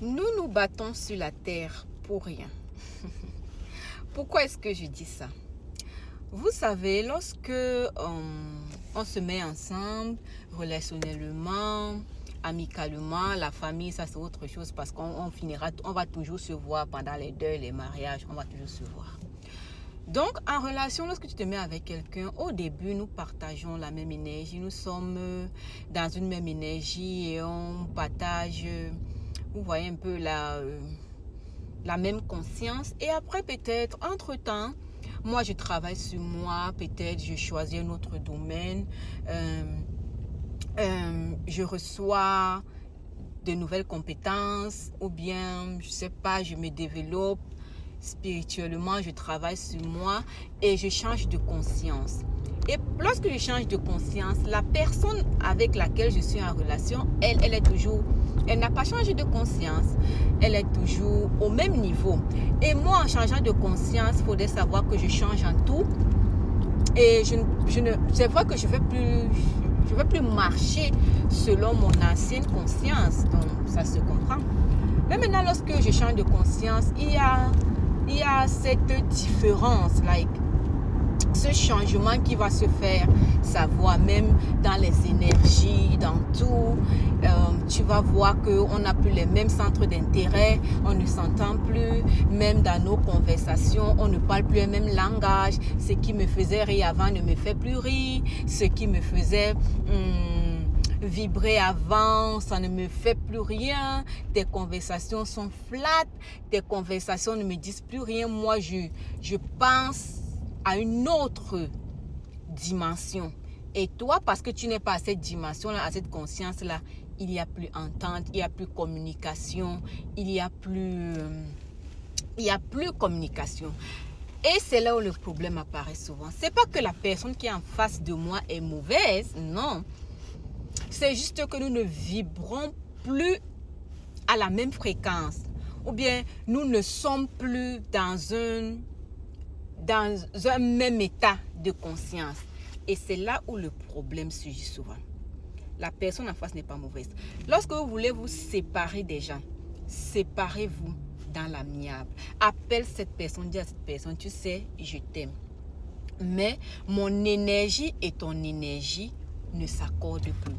Nous nous battons sur la terre pour rien. Pourquoi est-ce que je dis ça? Vous savez, lorsque on se met ensemble, relationnellement, amicalement, la famille, ça c'est autre chose parce qu'on va toujours se voir pendant les deuils, les mariages, on va toujours se voir. Donc, en relation, lorsque tu te mets avec quelqu'un, au début, nous partageons la même énergie. Nous sommes dans une même énergie et on partage, vous voyez un peu la même conscience. Et après, peut-être, entre-temps, moi, je travaille sur moi. Peut-être, je choisis un autre domaine. Je reçois de nouvelles compétences ou bien, je ne sais pas, je me développe spirituellement, je travaille sur moi et je change de conscience. Et lorsque je change de conscience, la personne avec laquelle je suis en relation, elle n'a pas changé de conscience. Elle est toujours au même niveau. Et moi, en changeant de conscience, il faudrait savoir que je change en tout. Et c'est vrai que je ne vais plus marcher selon mon ancienne conscience. Donc, ça se comprend. Mais maintenant, lorsque je change de conscience, il y a cette différence, ce changement qui va se faire savoir même dans les énergies, dans tout. Tu vas voir qu'on n'a plus les mêmes centres d'intérêt, on ne s'entend plus, même dans nos conversations, on ne parle plus le même langage. Ce qui me faisait rire avant ne me fait plus rire, ce qui me faisait vibrer avant, ça ne me fait plus rien. Tes conversations sont flat, tes conversations ne me disent plus rien. Moi, je pense à une autre dimension. Et toi, parce que tu n'es pas à cette dimension-là, à cette conscience-là, il n'y a plus entente, il n'y a plus communication, il n'y a plus communication. Et c'est là où le problème apparaît souvent. C'est pas que la personne qui est en face de moi est mauvaise, non. C'est juste que nous ne vibrons plus à la même fréquence. Ou bien nous ne sommes plus dans un même état de conscience. Et c'est là où le problème surgit souvent. La personne en face n'est pas mauvaise. Lorsque vous voulez vous séparer des gens, séparez-vous dans l'amiable. Appelle cette personne, dis à cette personne, tu sais, je t'aime. Mais mon énergie et ton énergie ne s'accordent plus.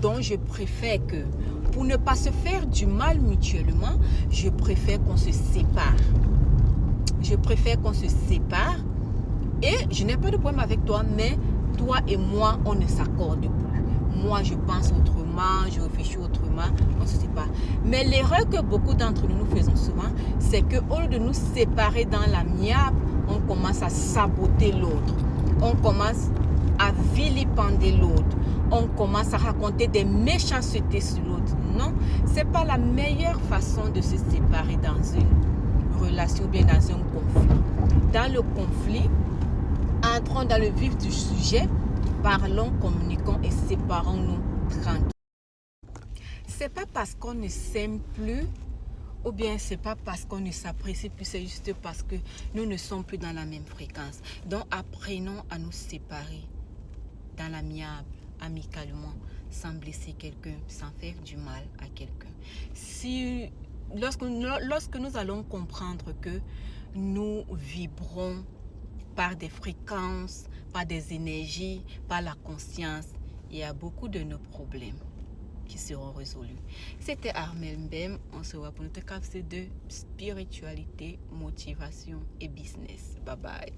Donc, je préfère que, pour ne pas se faire du mal mutuellement, je préfère qu'on se sépare. Je préfère qu'on se sépare et je n'ai pas de problème avec toi, mais toi et moi, on ne s'accorde plus. Moi, je pense autrement, je réfléchis autrement, on se sépare. Mais l'erreur que beaucoup d'entre nous faisons souvent, c'est qu'au lieu de nous séparer dans l'amiable, on commence à saboter l'autre. On commence à vilipender l'autre. On commence à raconter des méchancetés sur l'autre. Non, ce n'est pas la meilleure façon de se séparer dans une relation ou bien dans un conflit. Dans le conflit, entrons dans le vif du sujet, parlons, communiquons et séparons-nous tranquillement. C'est pas parce qu'on ne s'aime plus ou bien c'est pas parce qu'on ne s'apprécie plus, c'est juste parce que nous ne sommes plus dans la même fréquence. Donc apprenons à nous séparer dans l'amiable, amicalement, sans blesser quelqu'un, sans faire du mal à quelqu'un. Lorsque nous allons comprendre que nous vibrons par des fréquences, par des énergies, par la conscience, il y a beaucoup de nos problèmes qui seront résolus. C'était Armelle Mbem. On se voit pour notre café de spiritualité, motivation et business. Bye bye.